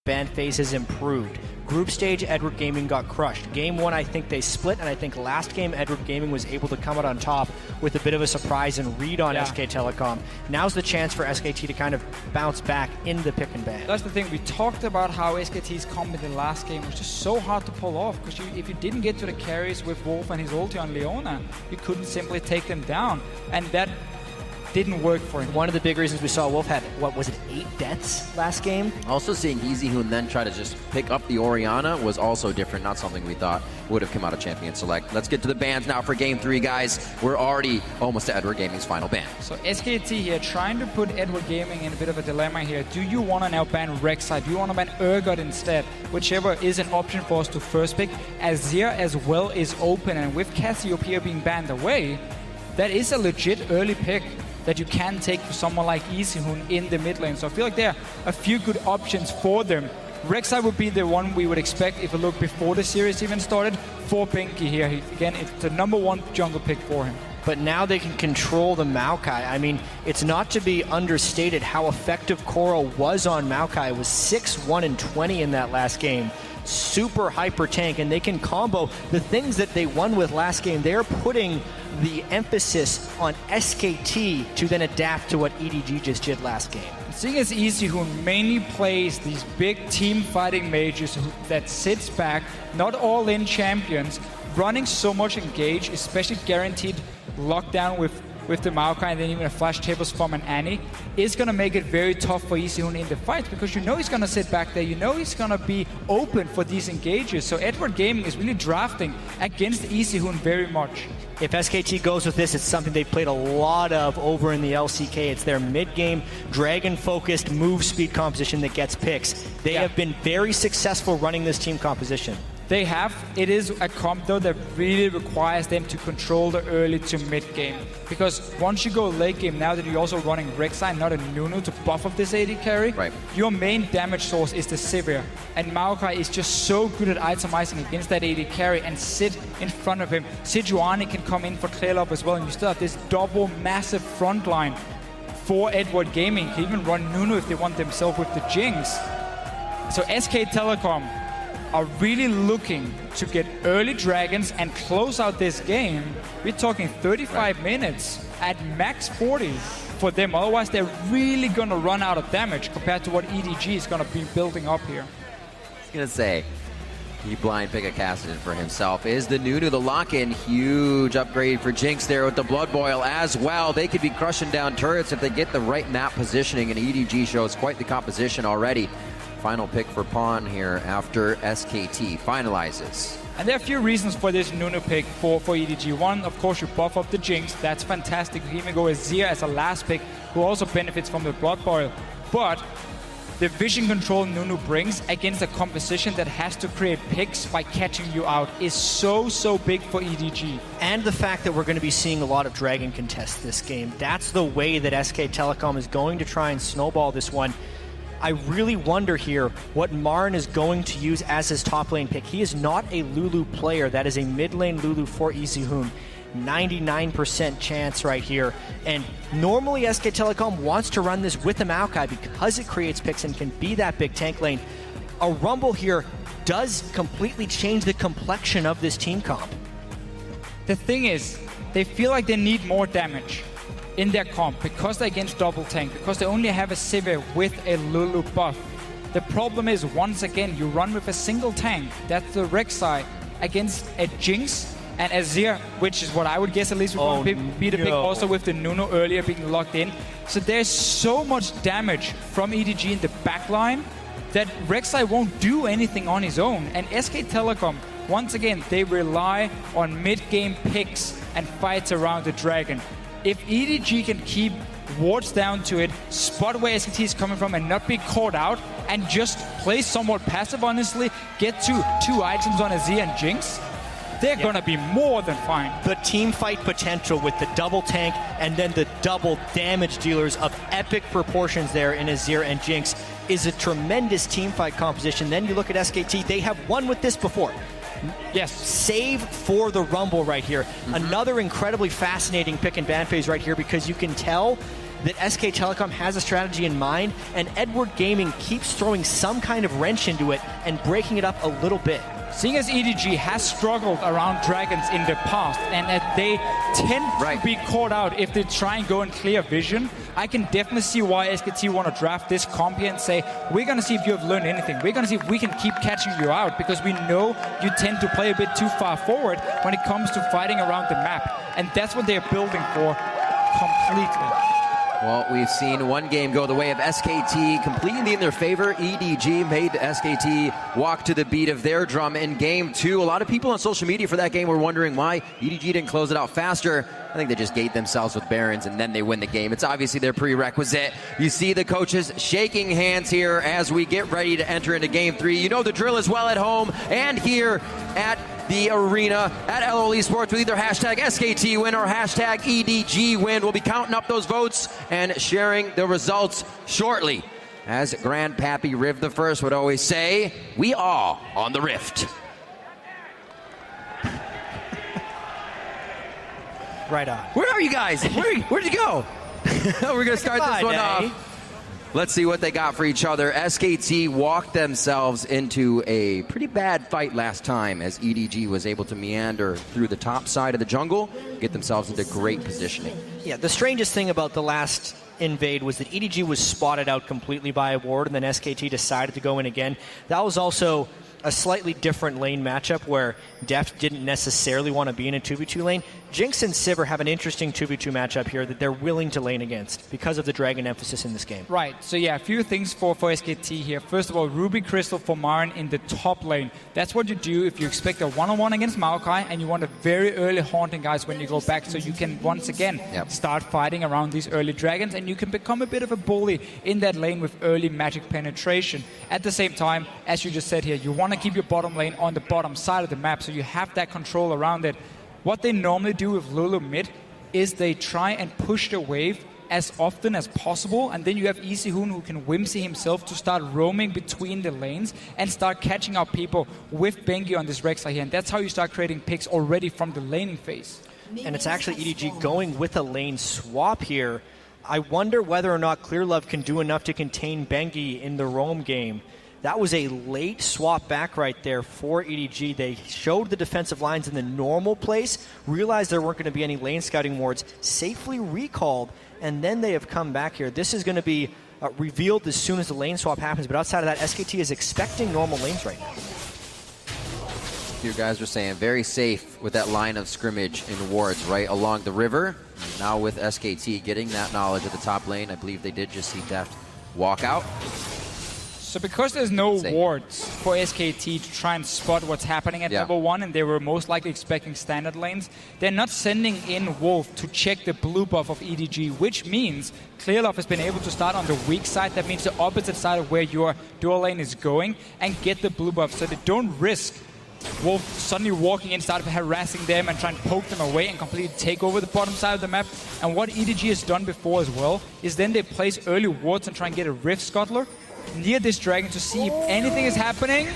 ban phase has improved. Group stage, Edward Gaming got crushed. Game 1, I think they split, and I think last game, Edward Gaming was able to come out on top with a bit of a surprise and read on SK Telecom. Now's the chance for SKT to kind of bounce back in the pick and ban. That's the thing. We talked about how SKT's comp in the last game was just so hard to pull off, because if you didn't get to the carries with Wolf and his ulti on Leona, you couldn't simply take them down. And that didn't work for him. One of the big reasons we saw Wolf had, what was it, 8 deaths last game? Also seeing Easyhoon then try to just pick up the Orianna was also different, not something we thought would have come out of Champion Select. Let's get to the bans now for Game 3, guys. We're already almost to Edward Gaming's final ban. So SKT here trying to put Edward Gaming in a bit of a dilemma here. Do you want to now ban Rek'Sai? Do you want to ban Urgot instead? Whichever is an option for us to first pick. Azir as well is open, and with Cassiopeia being banned away, that is a legit early pick that you can take for someone like Easyhoon in the mid lane. So I feel like there are a few good options for them. Rek'Sai would be the one we would expect if we look before the series even started for Bengi here. Again, it's the #1 jungle pick for him. But now they can control the Maokai. I mean, it's not to be understated how effective Koro was on Maokai. It was 6-1-20 in that last game. Super hyper tank, and they can combo the things that they won with last game. They're putting the emphasis on SKT to then adapt to what EDG just did last game. Seeing as Easyhoon mainly plays these big team fighting mages that sits back, not all in champions, running so much engage, especially guaranteed lockdown with the Maokai and then even a flash tables from an Annie, is going to make it very tough for Easyhoon in the fight, because you know he's going to sit back there, you know he's going to be open for these engages. So Edward Gaming is really drafting against Easyhoon very much. If SKT goes with this, it's something they've played a lot of over in the LCK. It's their mid-game, dragon-focused move speed composition that gets picks. They have been very successful running this team composition. They have. It is a comp though that really requires them to control the early to mid game, because once you go late game, now that you're also running Rek'Sai, not a Nunu to buff up this AD carry, your main damage source is the Sivir, and Maokai is just so good at itemizing against that AD carry and sit in front of him. Sejuani can come in for Clearlove as well, and you still have this double massive front line for Edward Gaming. Can even run Nunu if they want themselves with the Jinx. So SK Telecom are really looking to get early dragons and close out this game. We're talking 35 minutes at max 40 for them. Otherwise, they're really going to run out of damage compared to what EDG is going to be building up here. I was going to say, he blind pick a Cassidy for himself. Is the Nunu the lock-in? Huge upgrade for Jinx there with the Blood Boil as well. They could be crushing down turrets if they get the right map positioning, and EDG shows quite the composition already. Final pick for Pawn here after SKT finalizes. And there are a few reasons for this Nunu pick for EDG. One, of course, you buff up the Jinx. That's fantastic. You can even go Azir as a last pick, who also benefits from the Blood Boil. But the vision control Nunu brings against a composition that has to create picks by catching you out is so big for EDG. And the fact that we're going to be seeing a lot of Dragon contests this game. That's the way that SK Telecom is going to try and snowball this one. I really wonder here what MaRin is going to use as his top lane pick. He is not a Lulu player. That is a mid lane Lulu for Easyhoon. 99% chance right here. And normally SK Telecom wants to run this with a Maokai because it creates picks and can be that big tank lane. A Rumble here does completely change the complexion of this team comp. The thing is, they feel like they need more damage in their comp because they're against double tank, because they only have a Sivir with a Lulu buff. The problem is, once again, you run with a single tank. That's the Rek'Sai against a Jinx and Azir, which is what I would guess at least would be the pick, also with the Nunu earlier being locked in. So there's so much damage from EDG in the backline that Rek'Sai won't do anything on his own. And SK Telecom, once again, they rely on mid-game picks and fights around the Dragon. If EDG can keep wards down to it, spot where SKT is coming from and not be caught out, and just play somewhat passive, honestly, get to 2 items on Azir and Jinx, they're going to be more than fine. The team fight potential with the double tank and then the double damage dealers of epic proportions there in Azir and Jinx is a tremendous team fight composition. Then you look at SKT, they have won with this before. Yes. Save for the Rumble right here. Another incredibly fascinating pick and ban phase right here, because you can tell that SK Telecom has a strategy in mind, and Edward Gaming keeps throwing some kind of wrench into it and breaking it up a little bit. Seeing as EDG has struggled around dragons in the past, and that they tend to be caught out if they try and go in clear vision, I can definitely see why SKT want to draft this comp here and say, we're going to see if you have learned anything. We're going to see if we can keep catching you out, because we know you tend to play a bit too far forward when it comes to fighting around the map. And that's what they're building for completely. Well, we've seen one game go the way of SKT completely in their favor. EDG made SKT walk to the beat of their drum in game 2. A lot of people on social media for that game were wondering why EDG didn't close it out faster. I think they just gate themselves with Barons and then they win the game. It's obviously their prerequisite. You see the coaches shaking hands here as we get ready to enter into game 3. You know the drill as well at home and here at the arena at LOL Esports with either hashtag SKT win or hashtag EDG win. We'll be counting up those votes and sharing the results shortly. As Grandpappy Riv the First would always say, we are on the rift. Right on. Where are you guys? Where'd you go? We're going to start this one off. Let's see what they got for each other. SKT walked themselves into a pretty bad fight last time as EDG was able to meander through the top side of the jungle, get themselves into great positioning. Yeah, the strangest thing about the last invade was that EDG was spotted out completely by a ward, and then SKT decided to go in again. That was also a slightly different lane matchup where Deft didn't necessarily want to be in a 2v2 lane. Jinx and Sivir have an interesting 2v2 matchup here that they're willing to lane against because of the dragon emphasis in this game. Right, so yeah, a few things for SKT here. First of all, Ruby Crystal for MaRin in the top lane. That's what you do if you expect a one-on-one against Maokai and you want a very early haunting guys when you go back, so you can once again start fighting around these early dragons and you can become a bit of a bully in that lane with early magic penetration. At the same time, as you just said here, you want to keep your bottom lane on the bottom side of the map so you have that control around it. What they normally do with Lulu mid is they try and push the wave as often as possible, and then you have Easyhoon who can whimsy himself to start roaming between the lanes and start catching up people with Bengi on this Rek'Sai here, and that's how you start creating picks already from the laning phase. And it's actually EDG going with a lane swap here. I wonder whether or not Clearlove can do enough to contain Bengi in the roam game. That was a late swap back right there for EDG. They showed the defensive lines in the normal place, realized there weren't going to be any lane scouting wards, safely recalled, and then they have come back here. This is going to be revealed as soon as the lane swap happens, but outside of that, SKT is expecting normal lanes right now. You guys were saying very safe with that line of scrimmage in wards right along the river. Now with SKT getting that knowledge at the top lane, I believe they did just see Deft walk out. So because there's no wards for SKT to try and spot what's happening at level 1, and they were most likely expecting standard lanes, they're not sending in Wolf to check the blue buff of EDG, which means Clearlove has been able to start on the weak side. That means the opposite side of where your dual lane is going, and get the blue buff, so they don't risk Wolf suddenly walking in, start harassing them and trying to poke them away and completely take over the bottom side of the map. And what EDG has done before as well is then they place early wards and try and get a Rift Scuttler near this dragon to see if anything is happening.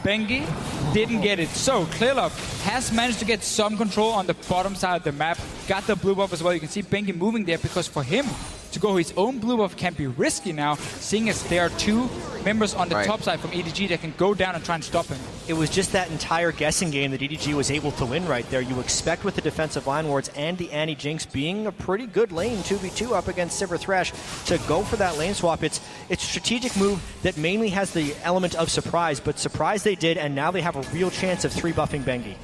Bengi didn't get it. So Clearlove has managed to get some control on the bottom side of the map. Got the blue buff as well. You can see Bengi moving there because for him to go his own blue buff can be risky now, seeing as there are two members on the top side from EDG that can go down and try and stop him. It was just that entire guessing game that EDG was able to win right there. You expect with the defensive line wards and the anti-Jinx being a pretty good lane 2v2 up against Sivir Thresh to go for that lane swap. It's a strategic move that mainly has the element of surprise, but surprise they did, and now they have a real chance of 3-buffing Bengi.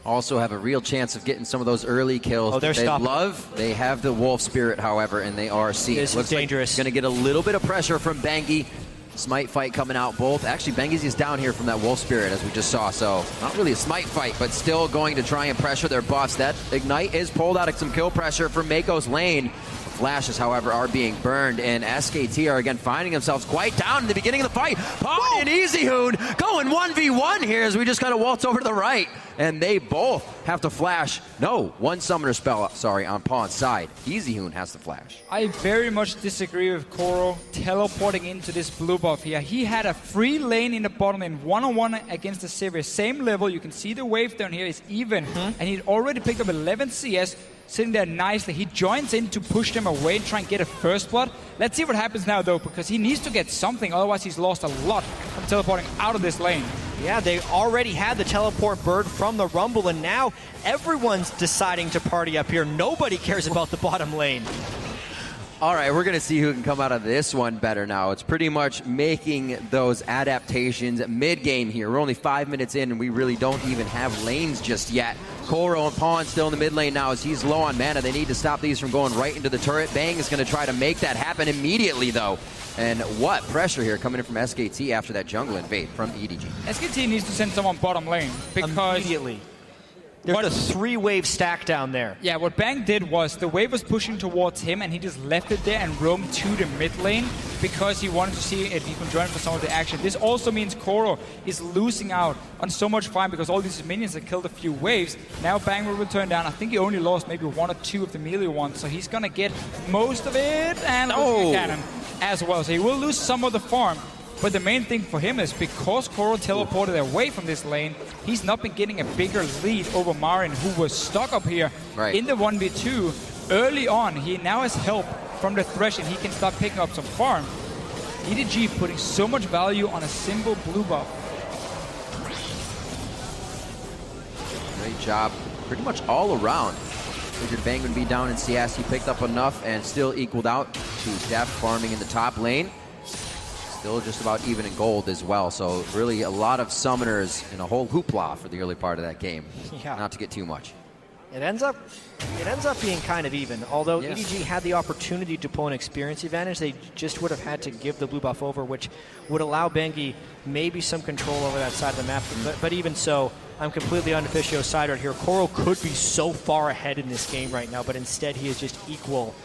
Also have a real chance of getting some of those early kills. Oh, they're stopping. They have the Wolf Spirit, however, and they are seeing. This is dangerous. Like going to get a little bit of pressure from Bengi. Smite fight coming out both. Actually, Bengi's is down here from that Wolf Spirit, as we just saw, so not really a smite fight, but still going to try and pressure their buffs. That Ignite is pulled out of some kill pressure from Meiko's lane. Flashes, however, are being burned, and SKT are again finding themselves quite down in the beginning of the fight. Pawn and Easyhoon going 1v1 here as we just kind of waltz over to the right, and they both have to flash. No, one summoner spell, sorry, on Pawn's side. Easyhoon has to flash. I very much disagree with Koro teleporting into this blue buff here. He had a free lane in the bottom lane, one-on-one against the Sivir. Same level, you can see the wave down here is even, and he'd already picked up 11 CS. sitting there nicely. He joins in to push them away and try and get a first blood. Let's see what happens now, though, because he needs to get something. Otherwise, he's lost a lot from teleporting out of this lane. Yeah, they already had the teleport bird from the Rumble, and now everyone's deciding to party up here. Nobody cares about the bottom lane. All right, we're going to see who can come out of this one better now. It's pretty much making those adaptations mid-game here. We're only 5 minutes in, and we really don't even have lanes just yet. Koro and Pawn still in the mid lane now as he's low on mana. They need to stop these from going right into the turret. Bang is going to try to make that happen immediately, though. And what pressure here coming in from SKT after that jungle invade from EDG. SKT needs to send someone bottom lane because... Immediately. There's a 3-wave stack down there. Yeah, what Bang did was the wave was pushing towards him and he just left it there and roamed to the mid lane because he wanted to see if he can join for some of the action. This also means Koro is losing out on so much farm because all these minions have killed a few waves. Now Bang will return down. I think he only lost maybe 1 or 2 of the melee ones, so he's gonna get most of it and the cannon as well. So he will lose some of the farm. But the main thing for him is because Koro teleported away from this lane, he's not been getting a bigger lead over MaRin, who was stuck up here in the 1v2. Early on, he now has help from the Thresh and he can start picking up some farm. EDG putting so much value on a simple blue buff. Great job pretty much all around. Figured Bang would be down in CS. He picked up enough and still equaled out to Deft farming in the top lane. Still just about even in gold as well. So really a lot of summoners and a whole hoopla for the early part of that game. Yeah. Not to get too much. It ends up being kind of even. Although EDG had the opportunity to pull an experience advantage, they just would have had to give the blue buff over, which would allow Bengi maybe some control over that side of the map. But even so, I'm completely on Officio's side right here. Koro could be so far ahead in this game right now, but instead he is just equal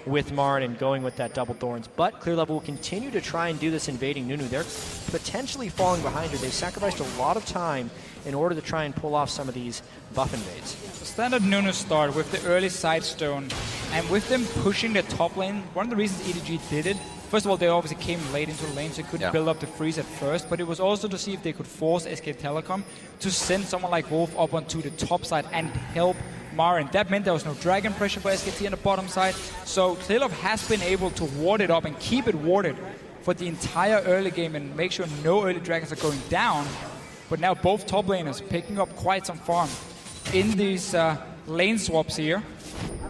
with MaRin and going with that double thorns. But Clearlove will continue to try and do this invading Nunu. They're potentially falling behind her. They've sacrificed a lot of time in order to try and pull off some of these buff invades. The standard Nunu start with the early side stone, and with them pushing the top lane, one of the reasons EDG did it, first of all, they obviously came late into the lane, so they couldn't build up the freeze at first, but it was also to see if they could force SK Telecom to send someone like Wolf up onto the top side and help MaRin. That meant there was no dragon pressure for SKT on the bottom side, so Clearlove has been able to ward it up and keep it warded for the entire early game and make sure no early dragons are going down. But now both top laners picking up quite some farm in these lane swaps here.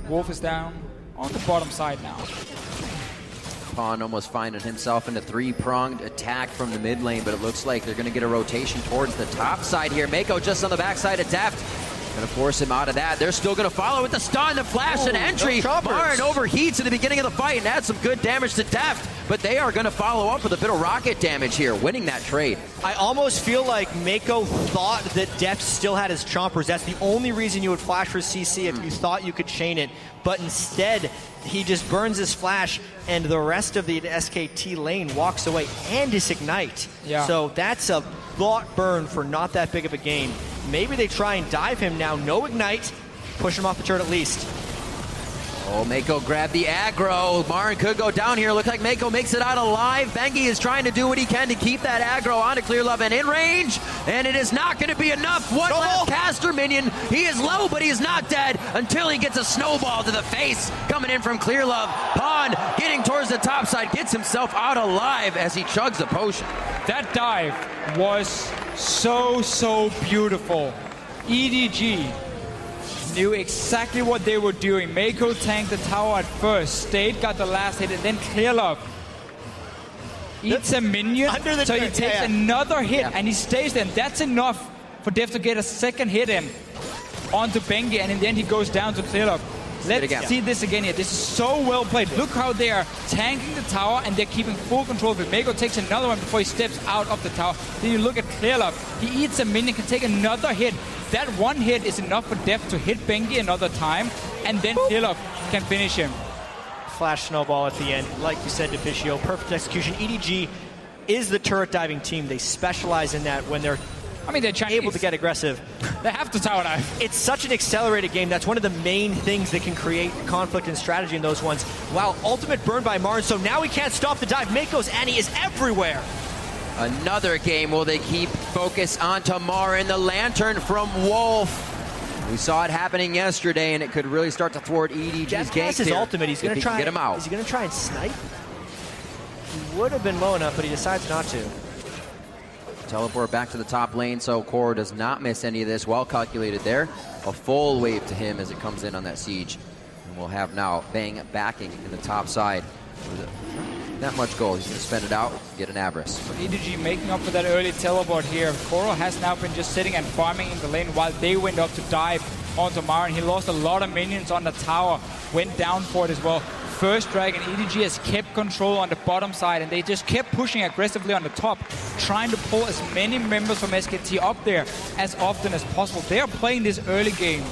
Wolf is down on the bottom side now. Pawn almost finding himself in a 3-pronged attack from the mid lane, but it looks like they're going to get a rotation towards the top side here. Meiko just on the backside of Deft. Going to force him out of that. They're still going to follow with the stun, the flash, and entry. MaRin overheats at the beginning of the fight and adds some good damage to Deft, but they are going to follow up with a bit of rocket damage here, winning that trade. I almost feel like Meiko thought that Deft still had his chompers. That's the only reason you would flash for CC if you thought you could chain it, but instead he just burns his flash and the rest of the SKT lane walks away and his ignite. So that's a thought burn for not that big of a game. Maybe they try and dive him now. No ignite. Push him off the turret at least. Oh, Meiko grabbed the aggro. MaRin could go down here. Looks like Meiko makes it out alive. Bengi is trying to do what he can to keep that aggro onto Clearlove and in range. And it is not going to be enough. One last caster minion. He is low, but he is not dead until he gets a snowball to the face coming in from Clearlove. Pawn getting towards the top side. Gets himself out alive as he chugs the potion. That dive was so beautiful. EDG knew exactly what they were doing. Meiko tanked the tower at first. Stayed, got the last hit, and then Clearlove eats a minion, so he takes another hit, and he stays there. And that's enough for Deft to get a second hit in onto Bengi, and in the end he goes down to Clearlove. Let's see this again here. This is so well played. Look how they are tanking the tower and they're keeping full control of it. Meiko takes another one before he steps out of the tower. Then you look at Clearlove. He eats a minion, can take another hit. That one hit is enough for Deft to hit Bengi another time, and then Clearlove can finish him. Flash snowball at the end. Like you said, Officio, perfect execution. EDG is the turret diving team. They specialize in that when they're able to get aggressive. They have to tower dive. It's such an accelerated game. That's one of the main things that can create conflict and strategy in those ones. Wow, ultimate burn by MaRin, so now he can't stop the dive. Meiko's Annie is everywhere. Another game. Will they keep focus onto MaRin? The lantern from Wolf. We saw it happening yesterday, and it could really start to thwart EDG's Deft ganks has his here ultimate. He's going to try. Get him out. Is he going to try and snipe? He would have been low enough, but he decides not to. Teleport back to the top lane, so Koro does not miss any of this. Well calculated there. A full wave to him as it comes in on that siege. And we'll have now Bang backing in the top side. With that much gold, he's going to spend it out, get an Avarice. EDG making up for that early teleport here. Koro has now been just sitting and farming in the lane while they went up to dive onto MaRin. He lost a lot of minions on the tower, went down for it as well. First Dragon, EDG has kept control on the bottom side, and they just kept pushing aggressively on the top, trying to pull as many members from SKT up there as often as possible. They are playing this early game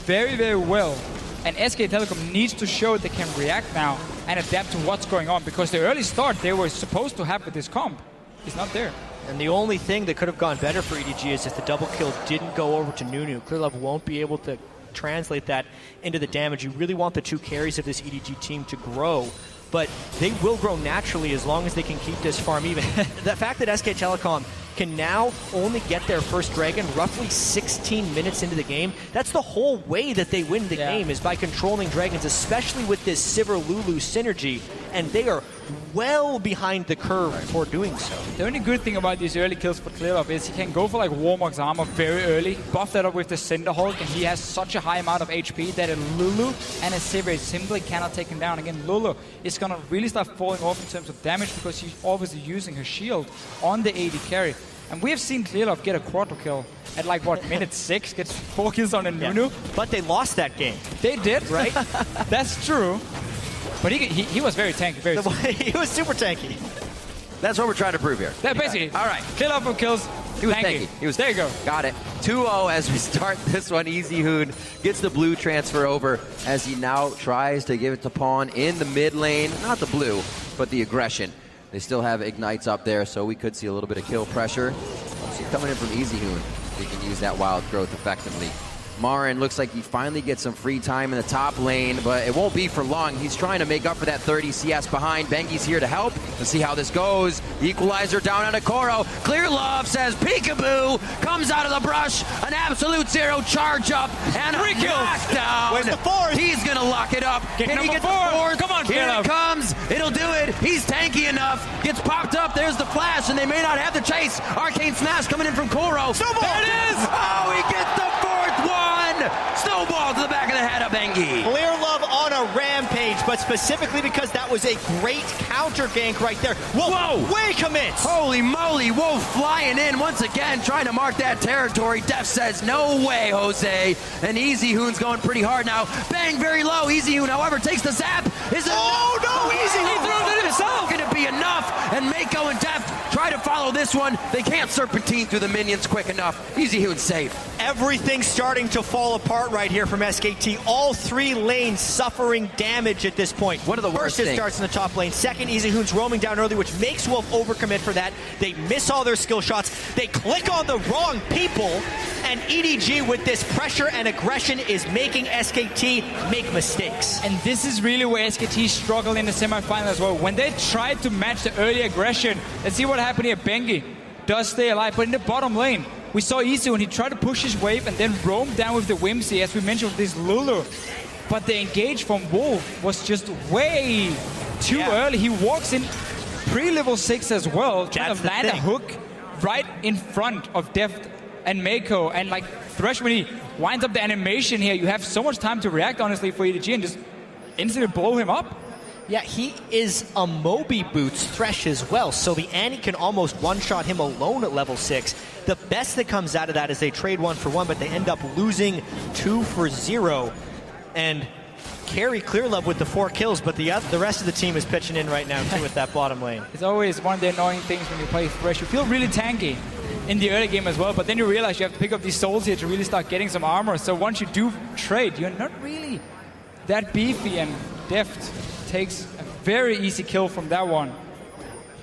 very, very well. And SK Telecom needs to show they can react now and adapt to what's going on, because the early start they were supposed to have with this comp is not there. And the only thing that could have gone better for EDG is if the double kill didn't go over to Nunu. Clearlove won't be able to translate that into the damage. You really want the two carries of this EDG team to grow, but they will grow naturally as long as they can keep this farm even. The fact that SK Telecom can now only get their first dragon roughly 16 minutes into the game, that's the whole way that they win the game, is by controlling dragons, especially with this Sivir Lulu synergy, and they are well behind the curve for doing so. The only good thing about these early kills for Clearlove is he can go for like Warmock's armor very early, buff that up with the Cinder Hulk, and he has such a high amount of HP that a Lulu and a Sivir simply cannot take him down. Again, Lulu is going to really start falling off in terms of damage because she's obviously using her shield on the AD carry. And we have seen Clearlove get a quarter kill at like, what, minute 6, gets 4 kills on a Nunu. But they lost that game. They did, right? That's true. But he was very tanky, very He was super tanky. That's what we're trying to prove here. Yeah, basically. All right. Clearlove for kills. He was tanky. He was there you go. Got it. 2-0 as we start this one. Easyhoon gets the blue transfer over as he now tries to give it to Pawn in the mid lane. Not the blue, but the aggression. They still have Ignites up there, so we could see a little bit of kill pressure. So coming in from Easyhoon, he can use that wild growth effectively. MaRin looks like he finally gets some free time in the top lane, but it won't be for long. He's trying to make up for that 30 CS behind. Bengi's here to help. Let's see how this goes. Equalizer down on a Koro. Clearlove says peekaboo, comes out of the brush. An absolute zero charge up and a knockdown. Where's the fourth? He's gonna lock it up. Can he get the fourth? Come on, here it comes. It'll do it. He's tanky enough. Gets popped up. There's the flash, and they may not have the chase. Arcane Smash coming in from Koro. Snowball! There it is! Oh, he gets the fourth one! Snowball to the back of the head of Bengi. Clearlove on a rampage, but specifically because that was a great counter gank right there. Whoa! Way commits! Holy moly, Wolf flying in once again, trying to mark that territory. Deft says, no way, Jose. And Easyhoon's going pretty hard now. Bang, very low. Easyhoon, however, takes the zap. Is it Easyhoon! He threw it himself. Going to be enough. And Meiko and Deft try to follow this one. They can't serpentine through the minions quick enough. Easyhoon's safe. Everything's starting to fall apart right here from SKT. All 3 lanes suffering damage at this point. One of the worst First, it things. starts in the top lane. Second, Easyhoon's roaming down early, which makes Wolf overcommit for that. They miss all their skill shots. They click on the wrong people. And EDG, with this pressure and aggression, is making SKT make mistakes. And this is really where SKT struggled in the semifinal as well. When they tried to match the early aggression, let's see what happened here. Bengi does stay alive, but in the bottom lane, we saw Easyhoon, he tried to push his wave and then roam down with the Whimsy, as we mentioned with this Lulu. But the engage from Wolf was just way too early. He walks in pre-level 6 as well, trying to land a hook right in front of Deft and Meiko. And like Thresh, when he winds up the animation here, you have so much time to react, honestly, for EDG and just instantly blow him up. Yeah, he is a Moby Boots Thresh as well, so the Annie can almost one-shot him alone at level 6. The best that comes out of that is they trade 1 for 1, but they end up losing 2 for 0. And carry Clearlove with the 4 kills, but the rest of the team is pitching in right now, too, with that bottom lane. It's always one of the annoying things when you play Thresh. You feel really tanky in the early game as well, but then you realize you have to pick up these souls here to really start getting some armor. So once you do trade, you're not really that beefy, and Deft takes a very easy kill from that one.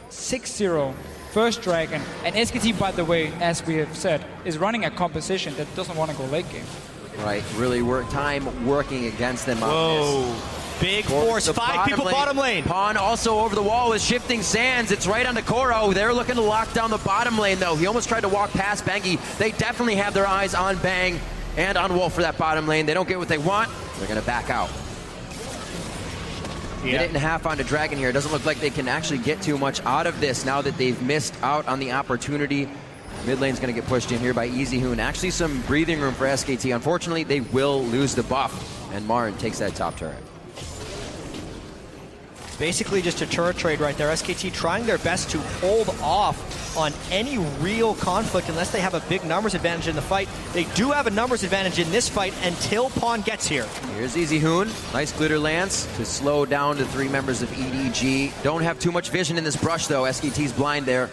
6-0, first dragon. And SKT, by the way, as we have said, is running a composition that doesn't want to go late game. Right, really time working against them on this. Big force, 5 people bottom lane. Pawn also over the wall with shifting sands. It's right onto Koro. They're looking to lock down the bottom lane, though. He almost tried to walk past Bengi. They definitely have their eyes on Bang. and on Wolf for that bottom lane. They don't get what they want. They're going to back out. Yeah. Minute and a half onto Dragon here. It doesn't look like they can actually get too much out of this now that they've missed out on the opportunity. Mid lane's going to get pushed in here by Easyhoon. Actually some breathing room for SKT. Unfortunately, they will lose the buff, and MaRin takes that top turret. Basically just a turret trade right there. SKT trying their best to hold off on any real conflict unless they have a big numbers advantage in the fight. They do have a numbers advantage in this fight until Pawn gets here. Here's Easyhoon. Nice glitter lance to slow down the 3 members of EDG. Don't have too much vision in this brush though. SKT's blind there.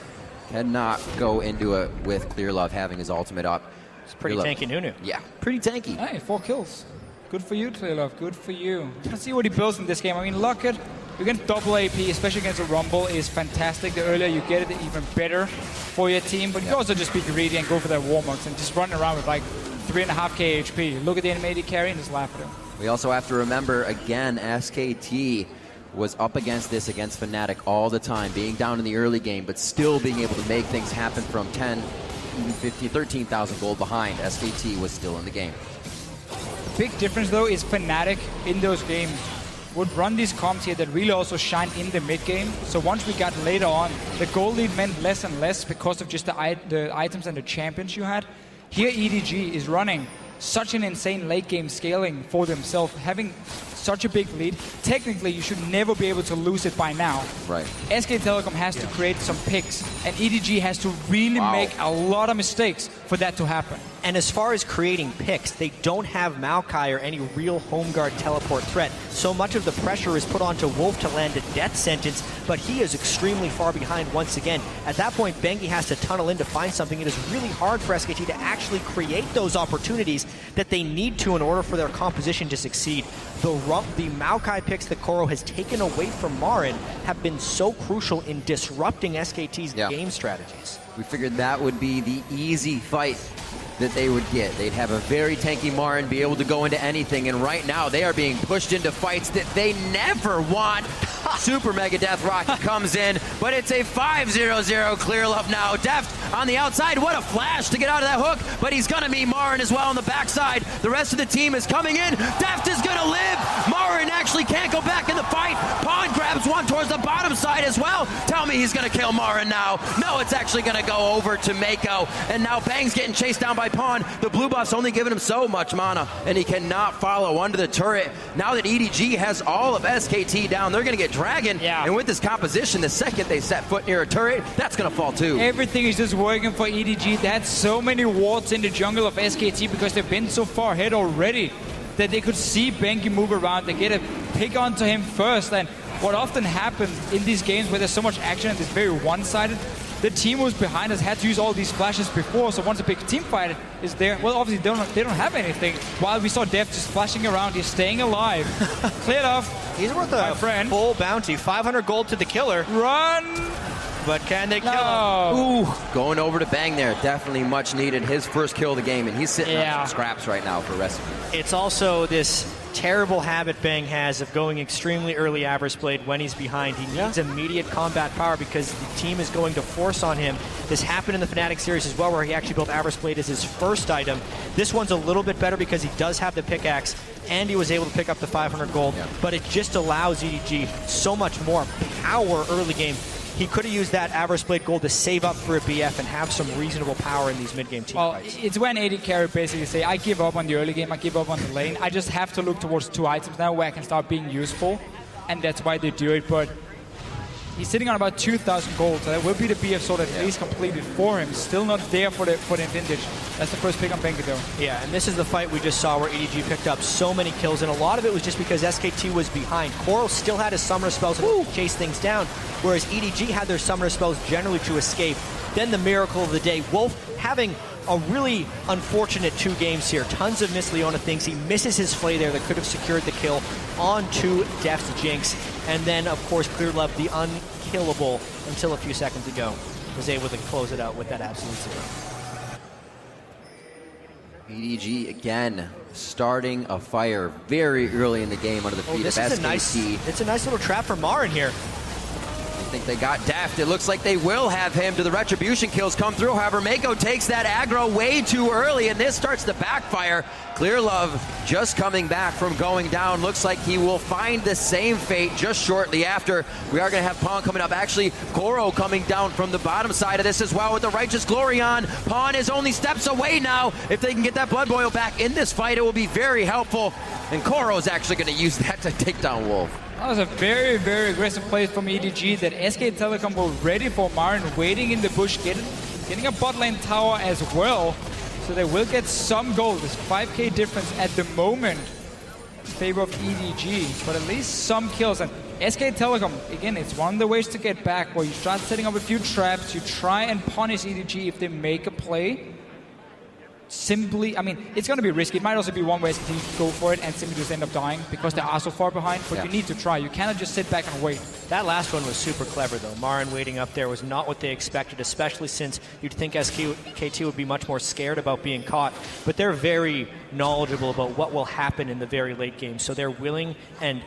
Cannot go into it with Clearlove having his ultimate up. It's pretty Clearlove. tanky Nunu. Yeah, pretty tanky. Hey, 4 kills. Good for you, Clearlove. Good for you. Let's see what he builds in this game. I mean, look at against double AP, especially against a Rumble, is fantastic. The earlier you get it, the even better for your team. But you can also just be greedy and go for their warm-ups and just run around with like 3.5k HP. Look at the animated carry and just laugh at him. We also have to remember, again, SKT was up against this against Fnatic all the time, being down in the early game, but still being able to make things happen from 10, even 15, 13,000 gold behind. SKT was still in the game. Big difference though is Fnatic in those games would run these comps here that really also shine in the mid game. So once we got later on, the gold lead meant less and less because of just the items and the champions you had. Here EDG is running such an insane late game scaling for themselves, having such a big lead. Technically, you should never be able to lose it by now. Right. SK Telecom has to create some picks, and EDG has to really make a lot of mistakes for that to happen. And as far as creating picks, they don't have Maokai or any real home guard teleport threat. So much of the pressure is put onto Wolf to land a death sentence, but he is extremely far behind once again. At that point, Bengi has to tunnel in to find something. It is really hard for SKT to actually create those opportunities that they need to in order for their composition to succeed. The Maokai picks that Koro has taken away from MaRin have been so crucial in disrupting SKT's game strategies. We figured that would be the easy fight that they would get. They'd have a very tanky MaRin, be able to go into anything, and right now they are being pushed into fights that they never want. Super Mega Death Rocket comes in, but it's a 5-0-0 Clearlove now. Deft on the outside, what a flash to get out of that hook, but he's gonna meet MaRin as well on the backside. The rest of the team is coming in. Deft is gonna live. MaRin actually can't go back in the fight. Pawn grabs one towards the bottom side as well. Tell me he's gonna kill MaRin now. No, it's actually gonna go over to Meiko, and now Bang's getting chased down by Pawn. The blue buff's only giving him so much mana, and he cannot follow under the turret. Now that EDG has all of SKT down, they're gonna get Dragon, and with this composition, the second they set foot near a turret, that's gonna fall too. Everything is just working for EDG. They had so many wards in the jungle of SKT because they've been so far ahead already that they could see Bengi move around. They get a pick onto him first, and what often happens in these games where there's so much action and it's very one-sided, the team who's behind us had to use all these flashes before, so once a big team fight is there, well, obviously they don't have anything. While we saw Deft just flashing around, he's staying alive. Cleared off. He's worth a full bounty. 500 gold to the killer. Run! But can they kill him? Ooh, going over to Bang there. Definitely much needed. His first kill of the game, and he's sitting on some scraps right now for recipe. It's also this terrible habit Bang has of going extremely early Avarice Blade when he's behind. He needs immediate combat power because the team is going to force on him. This happened in the Fnatic series as well, where he actually built Avarice Blade as his first item. This one's a little bit better because he does have the pickaxe, and he was able to pick up the 500 gold, but it just allows EDG so much more power early game. He could have used that Avarice Blade gold to save up for a BF and have some reasonable power in these mid-game team fights. It's when AD carry basically say, I give up on the early game, I give up on the lane. I just have to look towards 2 items now where I can start being useful, and that's why they do it. But he's sitting on about 2,000 gold, so that will be the BF sword at least completed for him. Still not there for the vintage. That's the first pick on Bengi though. Yeah, and this is the fight we just saw where EDG picked up so many kills, and a lot of it was just because SKT was behind. Koro still had his summoner spells to chase things down, whereas EDG had their summoner spells generally to escape. Then the miracle of the day, Wolf having a really unfortunate 2 games here. Tons of Miss Leona things. He misses his flay there that could have secured the kill onto Deft's Jinx. And then, of course, Clearlove, the unkillable until a few seconds ago, was able to close it out with that absolute 0. EDG again starting a fire very early in the game under the feet of SKT. It's a nice little trap for MaRin here. think they got Deft. It looks like they will have him. Do the retribution kills come through? However, Meiko takes that aggro way too early, and this starts to backfire. Clearlove just coming back from going down. Looks like he will find the same fate just shortly after. We are going to have Pawn coming up. Actually, Koro coming down from the bottom side of this as well with the Righteous Glory on. Pawn is only steps away now. If they can get that Blood Boil back in this fight, it will be very helpful. And Koro is actually going to use that to take down Wolf. That was a very, very aggressive play from EDG that SK Telecom were ready for MaRin, waiting in the bush, getting a bot lane tower as well. So they will get some gold. There's 5k difference at the moment in favor of EDG, but at least some kills. And SK Telecom, again, it's one of the ways to get back, where you start setting up a few traps, you try and punish EDG if they make a play. Simply, I mean, it's going to be risky. It might also be one way to go for it and simply just end up dying because they are so far behind, but you need to try. You cannot just sit back and wait. That last one was super clever, though. MaRin waiting up there was not what they expected, especially since you'd think SKT would be much more scared about being caught. But they're very knowledgeable about what will happen in the very late game, so they're willing and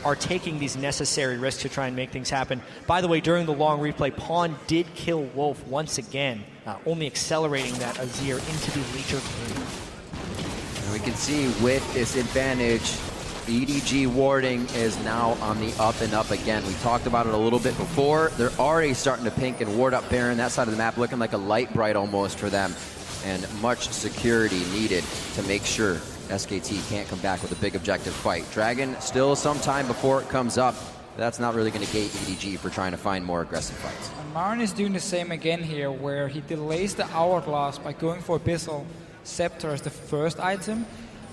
are taking these necessary risks to try and make things happen. By the way, during the long replay, Pawn did kill Wolf once again, only accelerating that Azir into the later game. And we can see with this advantage, EDG warding is now on the up and up again. We talked about it a little bit before. They're already starting to pink and ward up Baron. That side of the map looking like a light bright almost for them. And much security needed to make sure SKT can't come back with a big objective fight. Dragon still some time before it comes up. That's not really going to gate EDG for trying to find more aggressive fights. And MaRin is doing the same again here, where he delays the Hourglass by going for Abyssal Scepter as the first item,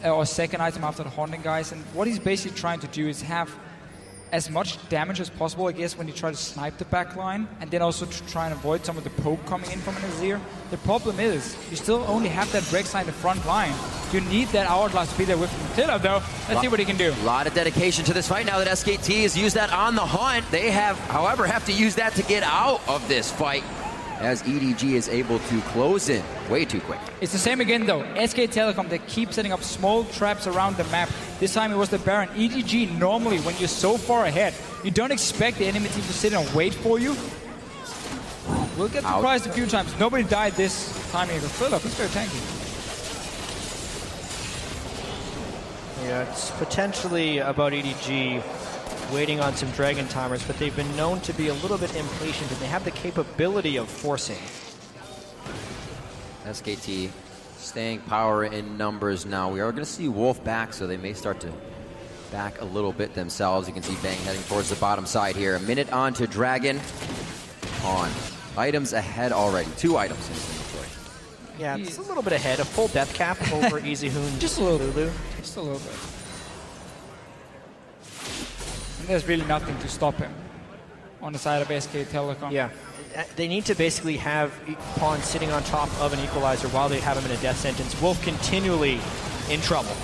or second item after the Haunting Guys. And what he's basically trying to do is have as much damage as possible, I guess, when you try to snipe the backline, and then also to try and avoid some of the poke coming in from an Azir. The problem is, you still only have that Rek'Sai in the front line. You need that Hourglass to be there with him. Clearlove, though, let's see what he can do. A lot of dedication to this fight now that SKT has used that on the hunt. They have, however, have to use that to get out of this fight, as EDG is able to close in way too quick. It's the same again, though. SK Telecom, they keep setting up small traps around the map. This time it was the Baron. EDG, normally, when you're so far ahead, you don't expect the enemy team to sit and wait for you. We'll get surprised a few times. Nobody died this time either. Clearlove, it's very tanky. Yeah, it's potentially about EDG waiting on some Dragon timers, but they've been known to be a little bit impatient, and they have the capability of forcing. SKT staying power in numbers now. We are going to see Wolf back, so they may start to back a little bit themselves. You can see Bang heading towards the bottom side here. A minute on to Dragon. On. Items ahead already. 2 items in inventory. Yeah, it's a little bit ahead. A full death cap over Easyhoon. Just a little Lulu. Just a little bit. And there's really nothing to stop him on the side of SK Telecom. Yeah. They need to basically have Pawn sitting on top of an equalizer while they have him in a death sentence. Wolf continually in trouble.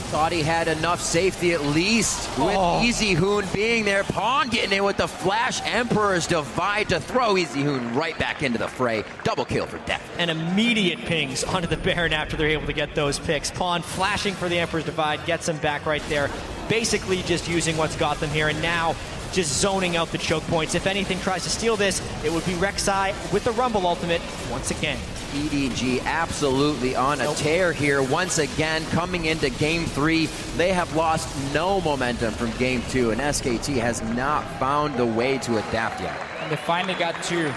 Thought he had enough safety at least with Easyhoon being there. Pawn getting in with the Flash Emperor's Divide to throw Easyhoon right back into the fray. Double kill for Deft. And immediate pings onto the Baron after they're able to get those picks. Pawn flashing for the Emperor's Divide, gets him back right there. Basically just using what's got them here, and now just zoning out the choke points. If anything tries to steal this, it would be Rek'Sai with the Rumble ultimate once again. EDG absolutely on a tear here once again coming into game 3. They have lost no momentum from game 2, and SKT has not found the way to adapt yet. And they finally got to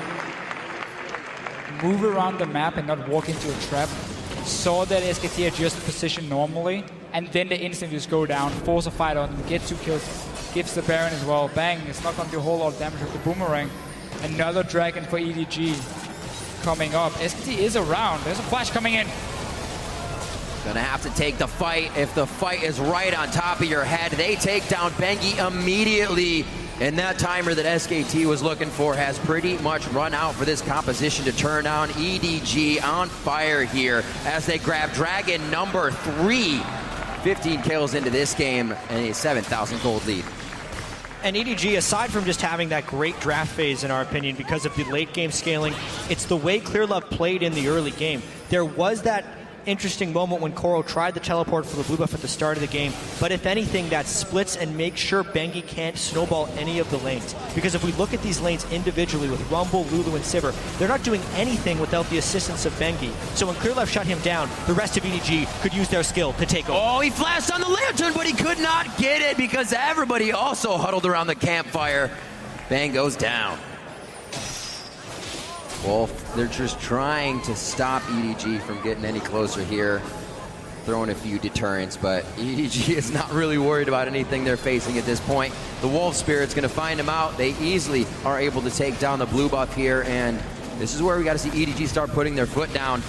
move around the map and not walk into a trap. Saw that SKT adjust position normally, and then they instantly just go down, force a fight on them, get 2 kills, gives the Baron as well. Bang, it's not going to do a whole lot of damage with the Boomerang. Another Dragon for EDG coming up. SKT is around. There's a flash coming in. Gonna have to take the fight. If the fight is right on top of your head, they take down Bengi immediately. And that timer that SKT was looking for has pretty much run out for this composition to turn on. EDG on fire here as they grab Dragon number 3. 15 kills into this game and a 7,000 gold lead. And EDG, aside from just having that great draft phase, in our opinion, because of the late game scaling, it's the way Clearlove played in the early game. There was that interesting moment when Koro tried the teleport for the blue buff at the start of the game, but if anything, that splits and makes sure Bengi can't snowball any of the lanes. Because if we look at these lanes individually with Rumble, Lulu, and Sivir, they're not doing anything without the assistance of Bengi. So when Clearlove shut him down, the rest of EDG could use their skill to take over. Oh, he flashed on the lantern, but he could not get it because everybody also huddled around the campfire. Bang goes down. Wolf, they're just trying to stop EDG from getting any closer here. Throwing a few deterrents, but EDG is not really worried about anything they're facing at this point. The Wolf Spirit's gonna find him out. They easily are able to take down the blue buff here, and this is where we gotta see EDG start putting their foot down.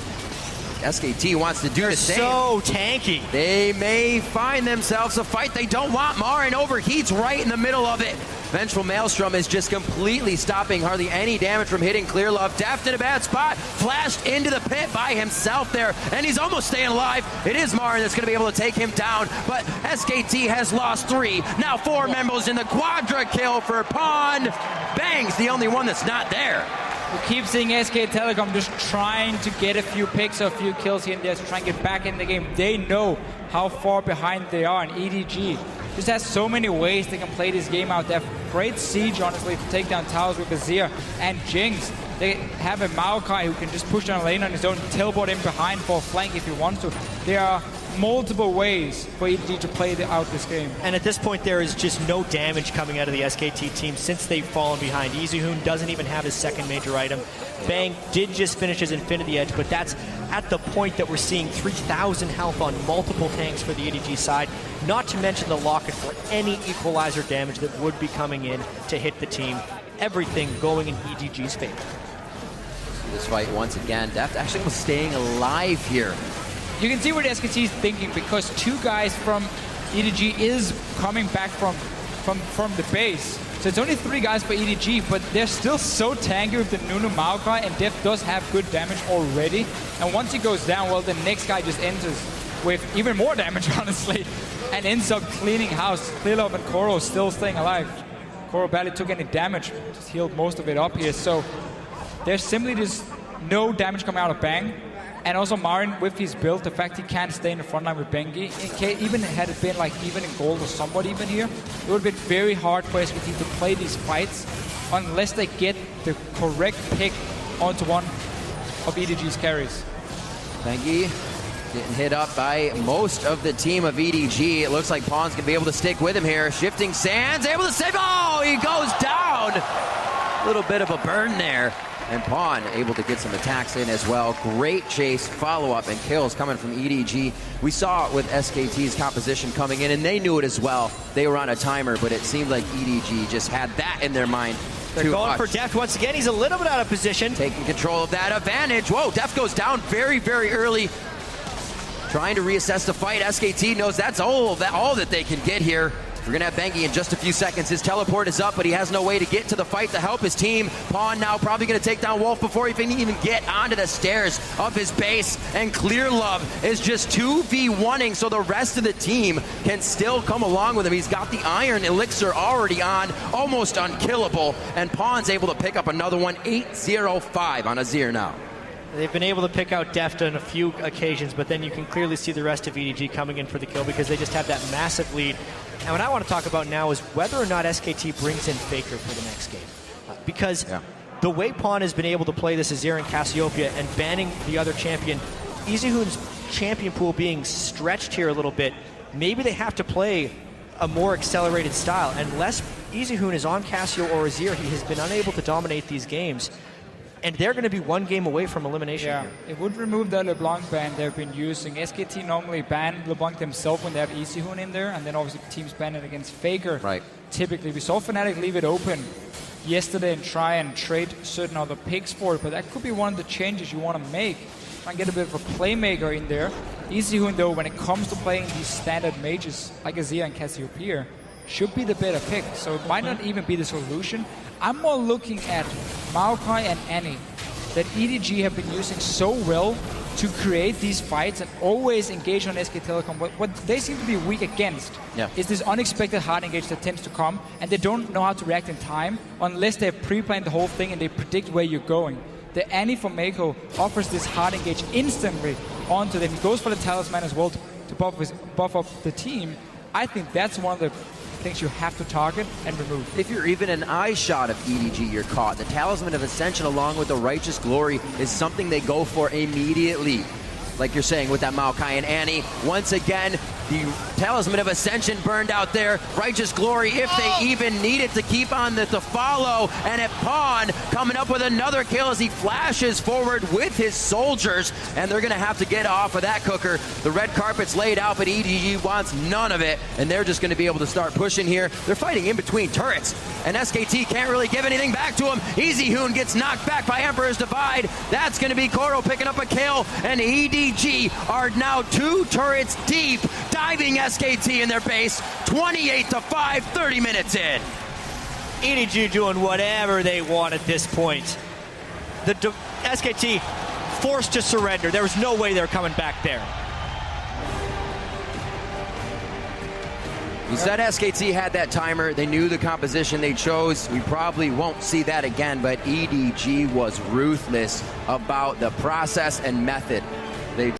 SKT wants to do the same. So tanky. They may find themselves a fight they don't want. MaRin overheats right in the middle of it. Vengeful Maelstrom is just completely stopping hardly any damage from hitting Clearlove. Deft in a bad spot, flashed into the pit by himself there, and he's almost staying alive. It is MaRin that's going to be able to take him down, but SKT has lost 3. Now 4 members in the quadra kill for Pawn. Bang's the only one that's not there. We keep seeing SK Telecom just trying to get a few picks or a few kills here and there to try and get back in the game. They know how far behind they are, and EDG just has so many ways they can play this game out. They have great siege, honestly, to take down towers with Azir and Jinx. They have a Maokai who can just push down a lane on his own, teleport in behind for a flank if he wants to. There are multiple ways for EDG to play out this game. And at this point, there is just no damage coming out of the SKT team since they've fallen behind. Easyhoon doesn't even have his second major item. Bang did just finish his Infinity Edge, but that's at the point that we're seeing 3,000 health on multiple tanks for the EDG side, not to mention the locket for any equalizer damage that would be coming in to hit the team. Everything going in EDG's favor. This fight once again, Deft actually was staying alive here. You can see what SKT is thinking, because 2 guys from EDG is coming back from the base. So it's only 3 guys for EDG, but they're still so tanky with the Nunu Maokai, and Deft does have good damage already. And once he goes down, well, the next guy just enters with even more damage, honestly, and ends up cleaning house. Clearlove and Koro still staying alive. Koro barely took any damage, just healed most of it up here. So there's simply just no damage coming out of Bang. And also MaRin, with his build, the fact he can't stay in the front line with Bengi, even had it been like even in gold or somewhat even here, it would have been very hard for SKT to play these fights unless they get the correct pick onto one of EDG's carries. Bengi getting hit up by most of the team of EDG. It looks like Pawn's going to be able to stick with him here. Shifting Sands, able to save. Oh, he goes down. A little bit of a burn there. And Pawn able to get some attacks in as well. Great chase, follow-up, and kills coming from EDG. We saw it with SKT's composition coming in, and they knew it as well. They were on a timer, but it seemed like EDG just had that in their mind. They're going for Deft once again. He's a little bit out of position. Taking control of that advantage. Whoa, Deft goes down very, very early. Trying to reassess the fight. SKT knows that's all that they can get here. We're going to have Bengi in just a few seconds. His teleport is up, but he has no way to get to the fight to help his team. Pawn now probably going to take down Wolf before he can even get onto the stairs of his base. And Clearlove is just 2v1ing, so the rest of the team can still come along with him. He's got the Iron Elixir already on, almost unkillable. And Pawn's able to pick up another one, 8-0-5 on Azir now. They've been able to pick out Deft on a few occasions, but then you can clearly see the rest of EDG coming in for the kill because they just have that massive lead. And what I want to talk about now is whether or not SKT brings in Faker for the next game. Because the way Pawn has been able to play this Azir and Cassiopeia and banning the other champion, Easyhoon's champion pool being stretched here a little bit, maybe they have to play a more accelerated style. Unless Easyhoon is on Cassio or Azir, he has been unable to dominate these games. And they're going to be 1 game away from elimination here. It would remove the LeBlanc ban they've been using. SKT normally ban LeBlanc themselves when they have Easyhoon in there, and then obviously teams ban it against Faker. Right. Typically, we saw Fnatic leave it open yesterday and try and trade certain other picks for it, but that could be one of the changes you want to make. Try and get a bit of a playmaker in there. Easyhoon, though, when it comes to playing these standard mages like Azir and Cassiopeia, should be the better pick, so it might not even be the solution. I'm more looking at Maokai and Annie that EDG have been using so well to create these fights and always engage on SK Telecom. What they seem to be weak against is this unexpected hard engage that tends to come, and they don't know how to react in time unless they have pre-planned the whole thing and they predict where you're going. The Annie from Meiko offers this hard engage instantly, onto them. He goes for the talisman as well to buff up the team. I think that's one of the things you have to target and remove. If you're even an eye shot of EDG, you're caught. The Talisman of Ascension along with the Righteous Glory is something they go for immediately. Like you're saying with that Maokai and Annie. Once again, the Talisman of Ascension burned out there. Righteous Glory, if they even need it to keep on the follow. And at Pawn, coming up with another kill as he flashes forward with his soldiers. And they're going to have to get off of that cooker. The red carpet's laid out, but EDG wants none of it. And they're just going to be able to start pushing here. They're fighting in between turrets. And SKT can't really give anything back to him. Easyhoon gets knocked back by Emperor's Divide. That's going to be Koro picking up a kill. And EDG are now 2 turrets deep, diving SKT in their base. 28-5, 30 minutes in. EDG doing whatever they want at this point. The SKT forced to surrender. There was no way they're coming back there. We said SKT had that timer. They knew the composition they chose. We probably won't see that again, but EDG was ruthless about the process and method